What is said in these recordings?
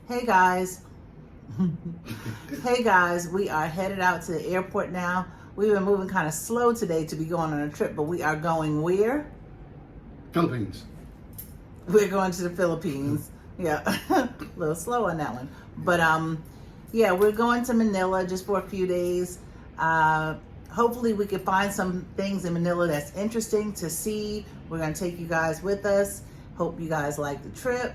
Hey guys. Hey guys, we are headed out to the airport now. We've been moving kind of slow today to be going on a trip, but we are going where? Philippines. We're going to the Philippines. Yeah, a little slow on that one. But yeah, we're going to Manila just for a few days. Hopefully we can find some things in Manila that's interesting to see. We're gonna take you guys with us. Hope you guys like the trip.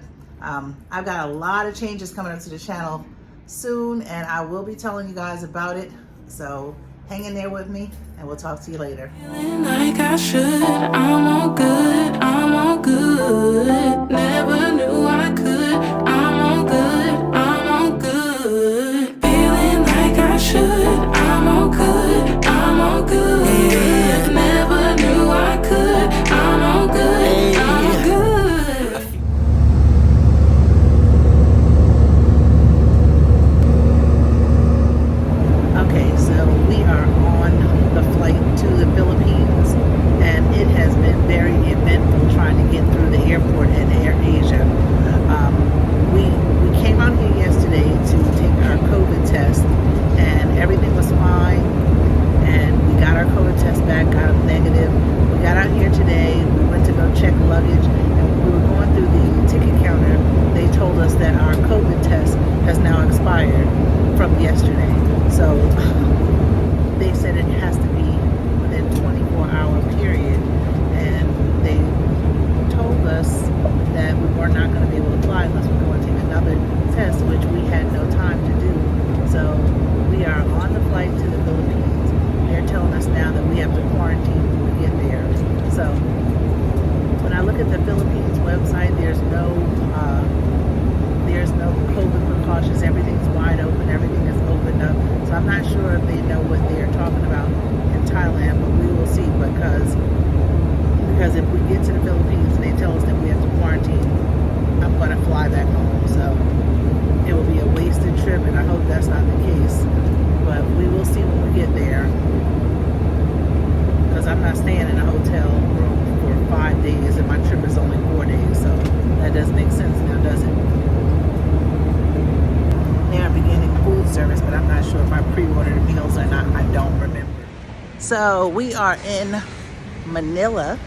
I've got a lot of changes coming up to the channel soon, and I will be telling you guys about it. So hang in there with me, and we'll talk to you later. Feeling like I should, I'm all good, I'm all good. Never knew I could, I'm all good, I'm all good. Feeling like I should, I'm all good, I'm all good. Never knew I could, I'm all good, I'm good. Okay, so we are on the flight to the Philippines, and it has been very eventful trying to get through the airport at Air Asia. We came out here yesterday to take our COVID test, and everything was fine, and we got our COVID test back, got them negative. We got out here today, we went to go check luggage, and when we were going through the ticket counter, they told us that our COVID test has now expired from yesterday. So they said it has to be within 24-hour period, and they told us that we were not going to be able to fly unless we go and take another test, which we had no time to do. So we are on the flight to the Philippines. They're telling us now that we have to quarantine when we get there. So when I look at the Philippines website, there's no COVID precautions. Everything's wide open. Everything is opened up. So I'm not sure if they know what they're talking about in Thailand, but we will see, because if we get to the Philippines and they tell us that we have to quarantine, I'm going to fly back home. So it will be a wasted trip, and I hope that's not the case. But we will see when we get there, because I'm not staying in a hotel room for 5 days, and my trip is only 4 days. So that doesn't make sense now, does it? They are beginning food service, but I'm not sure if I pre-ordered meals or not. I don't remember. So we are in Manila,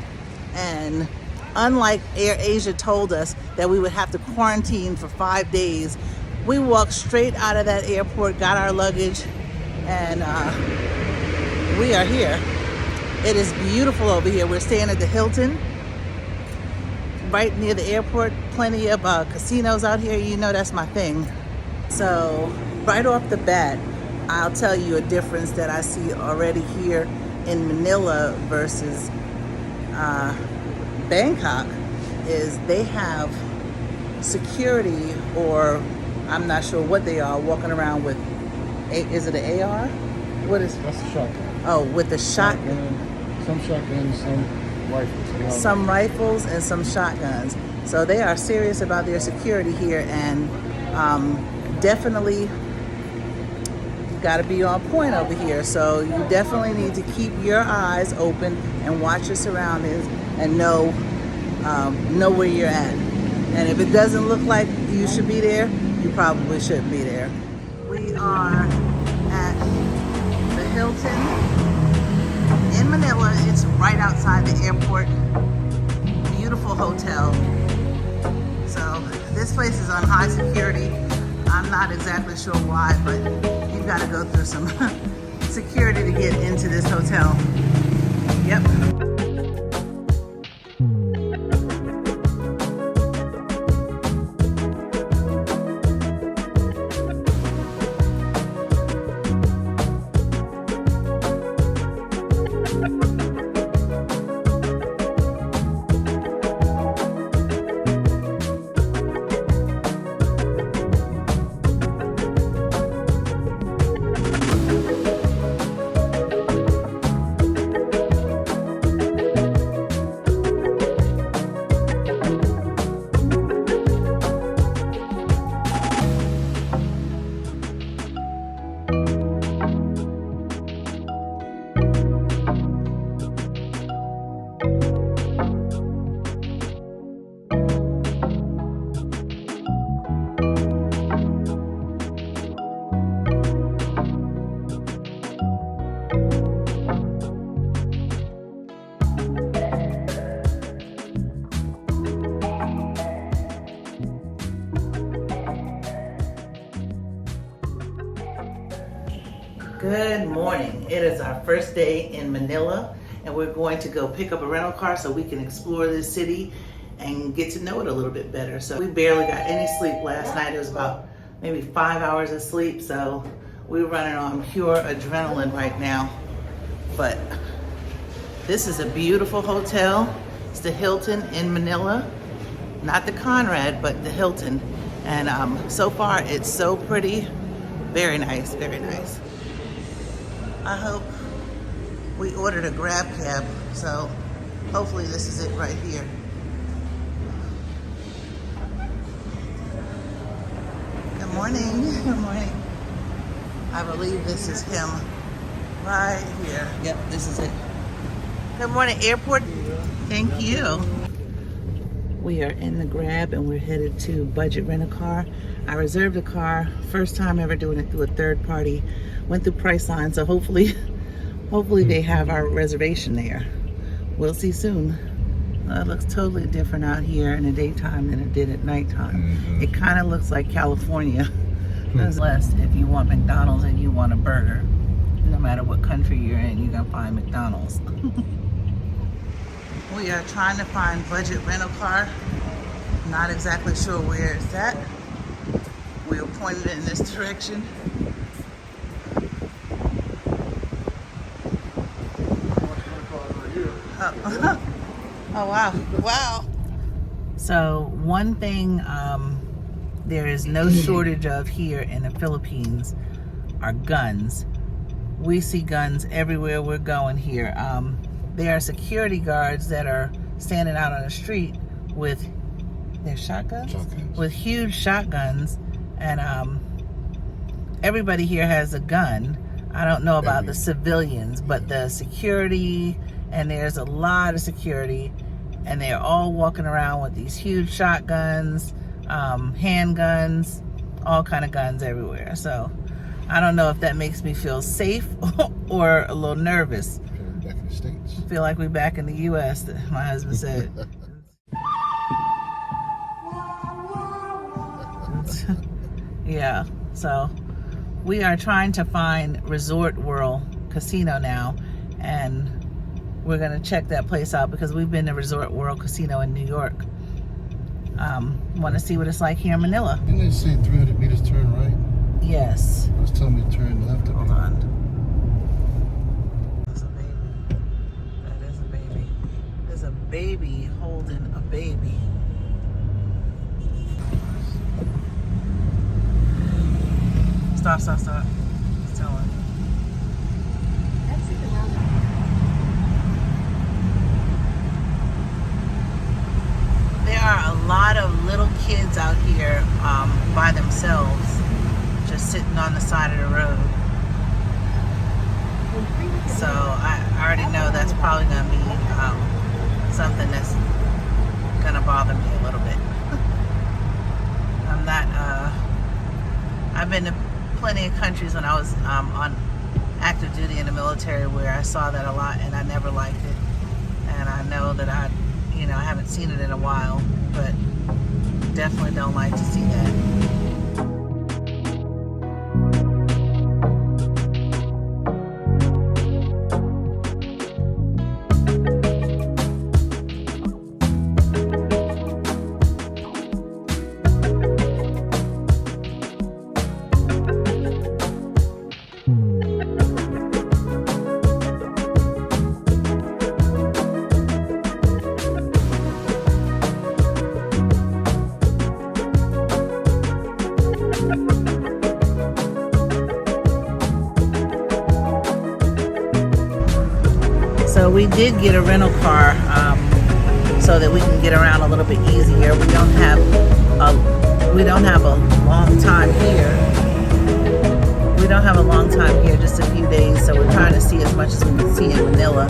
and unlike Air Asia told us that we would have to quarantine for 5 days, we walked straight out of that airport, got our luggage, and we are here. It is beautiful over here. We're staying at the Hilton, right near the airport. Plenty of casinos out here. You know that's my thing. So right off the bat, I'll tell you a difference that I see already here in Manila versus Bangkok is they have security, or I'm not sure what they are, walking around with, is it an AR? What is? That's a shotgun. Oh, with the shotgun. Some shotguns, some rifles. Some rifles and some shotguns. So they are serious about their security here, and definitely got to be on point over here. So you definitely need to keep your eyes open and watch your surroundings and know where you're at. And if it doesn't look like you should be there, you probably shouldn't be there. We are at the Hilton in Manila. It's right outside the airport. Beautiful hotel. So this place is on high security. I'm not exactly sure why, but you've got to go through some security to get into this hotel. Yep. Good morning. It is our first day in Manila, and we're going to go pick up a rental car so we can explore this city and get to know it a little bit better. So we barely got any sleep last night. It was about maybe 5 hours of sleep, so we're running on pure adrenaline right now. But this is a beautiful hotel. It's the Hilton in Manila. Not the Conrad, but the Hilton. And so far, it's so pretty. Very nice, very nice. I hope we ordered a grab cab, so hopefully this is it right here. Good morning, good morning. I believe this is him right here. Yep, this is it. Good morning, airport. Thank you. We are in the Grab and we're headed to Budget Rent-A-Car. I reserved a car, first time ever doing it through a third party. Went through Priceline, so hopefully they have our reservation there. We'll see soon. It looks totally different out here in the daytime than it did at nighttime. It kind of looks like California. Unless if you want McDonald's and you want a burger, no matter what country you're in, you're gonna find McDonald's. We are trying to find Budget Rental Car. Not exactly sure where it's at. We were pointed in this direction. Oh wow, wow. So one thing there is no shortage of here in the Philippines are guns. We see guns everywhere we're going here. There are security guards that are standing out on the street with their shotguns? With huge shotguns, and everybody here has a gun. I don't know about the civilians, but the security, and there's a lot of security, and they're all walking around with these huge shotguns, handguns, all kind of guns everywhere. So I don't know if that makes me feel safe or a little nervous. Back in the States. I feel like we're back in the U.S., my husband said. Yeah, so we are trying to find Resort World Casino now, and we're gonna check that place out because we've been to Resort World Casino in New York. Want to see what it's like here in Manila. Didn't they say 300 meters turn right? Yes. It was telling me to turn left. Hold on. That's a baby. That is a baby. There's a baby holding a baby. Stop, stop, stop. It's telling. There are a lot of little kids out here by themselves, just sitting on the side of the road. So I already know that's probably going to be something that's going to bother me a little bit. I'm not, I've been to plenty of countries when I was on active duty in the military where I saw that a lot, and I never liked it. And I know that I haven't seen it in a while, but definitely don't like to see that. So we did get a rental car so that we can get around a little bit easier. We don't have a long time here. We don't have a long time here, just a few days. So we're trying to see as much as we can see in Manila.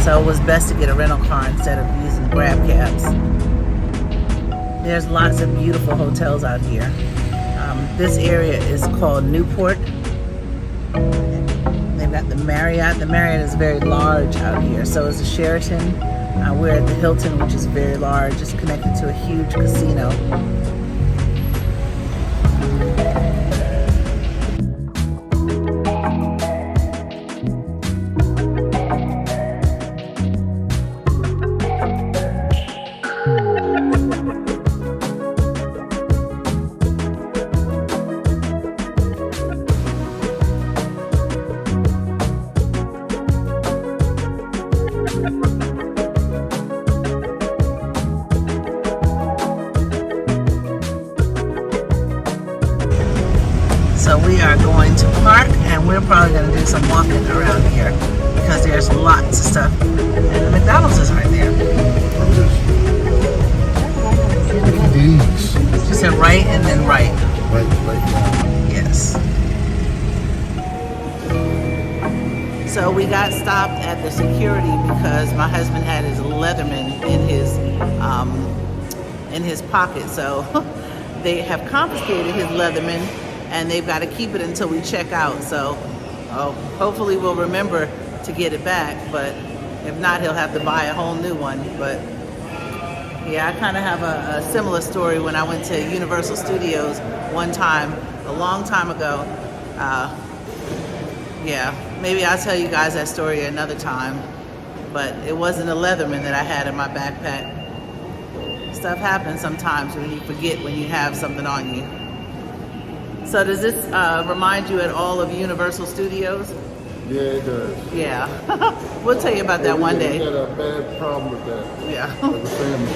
So it was best to get a rental car instead of using grab cabs. There's lots of beautiful hotels out here. This area is called Newport. They've got the Marriott. The Marriott is very large out here. So is the Sheraton. We're at the Hilton, which is very large. It's connected to a huge casino. So we are going to park, and we're probably going to do some walking around here because there's lots of stuff. And the McDonald's is right there. These. She said right and then right. Right now. Yes. So we got stopped at the security because my husband had his Leatherman in his pocket. So they have confiscated his Leatherman, and they've got to keep it until we check out. So hopefully we'll remember to get it back, but if not, he'll have to buy a whole new one. But yeah, I kind of have a similar story when I went to Universal Studios one time, a long time ago. Yeah, maybe I'll tell you guys that story another time, but it wasn't a Leatherman that I had in my backpack. Stuff happens sometimes when you forget when you have something on you. So does this remind you at all of Universal Studios? Yeah, it does. Yeah. We'll tell you about that one day. We got a bad problem with that. Yeah. As a family.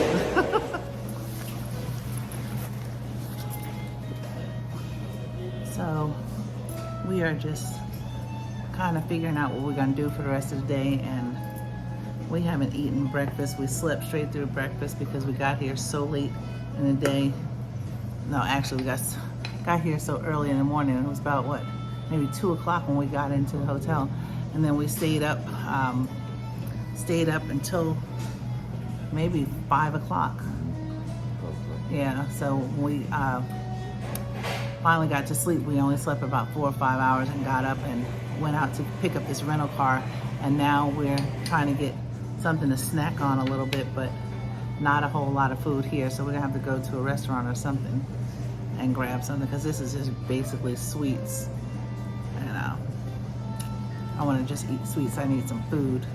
So we are just kind of figuring out what we're going to do for the rest of the day, and we haven't eaten breakfast. We slept straight through breakfast because we got here so late in the day. No, actually we got here so early in the morning. It was about what, maybe 2 o'clock when we got into the hotel, and then we stayed up until maybe 5 o'clock. Yeah, so we finally got to sleep. We only slept about 4 or 5 hours and got up and went out to pick up this rental car, and now we're trying to get something to snack on a little bit, but not a whole lot of food here, so we're gonna have to go to a restaurant or something and grab something, because this is just basically sweets, and I want to just eat sweets. I need some food.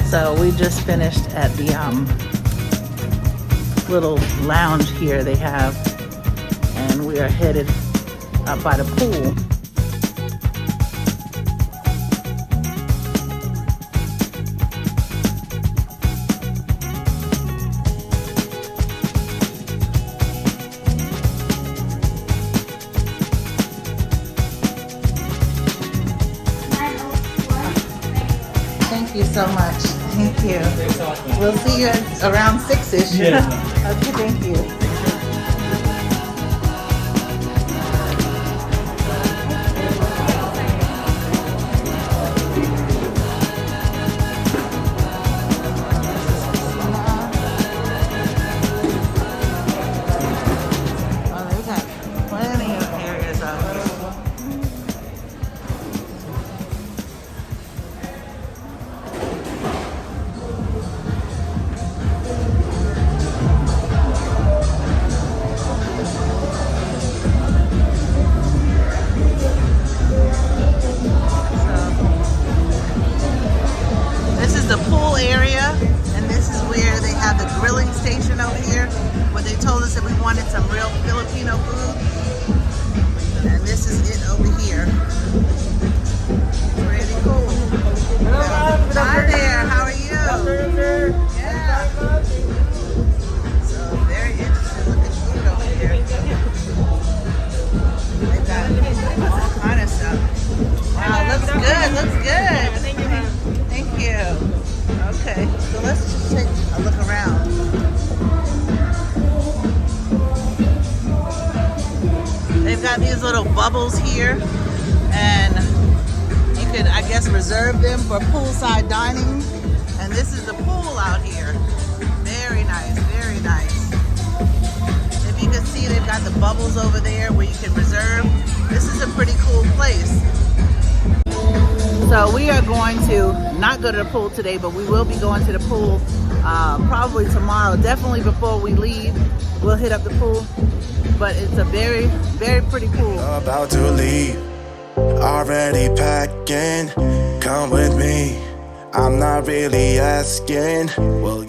So we just finished at the little lounge here they have, and we are headed up by the pool. Thank you so much. Thank you. We'll see you around 6-ish. Yes. Okay, thank you. Oh, they've got plenty of areas out here. The pool area, and this is where they have the grilling station over here, where they told us that we wanted some real Filipino food, and this is it over here. Pretty cool. Hi there, how are you? Yeah. So very interesting looking food over here. They've got all kind of stuff. Wow, looks good, looks good. Thank you. Okay, so let's just take a look around. They've got these little bubbles here, and you can, I guess, reserve them for poolside dining. And this is the pool out here. Very nice, very nice. If you can see, they've got the bubbles over there where you can reserve. This is a pretty cool place. So we are going to not go to the pool today, but we will be going to the pool probably tomorrow. Definitely before we leave, we'll hit up the pool. But it's a very, very pretty pool. About to leave, already packing. Come with me, I'm not really asking. Well,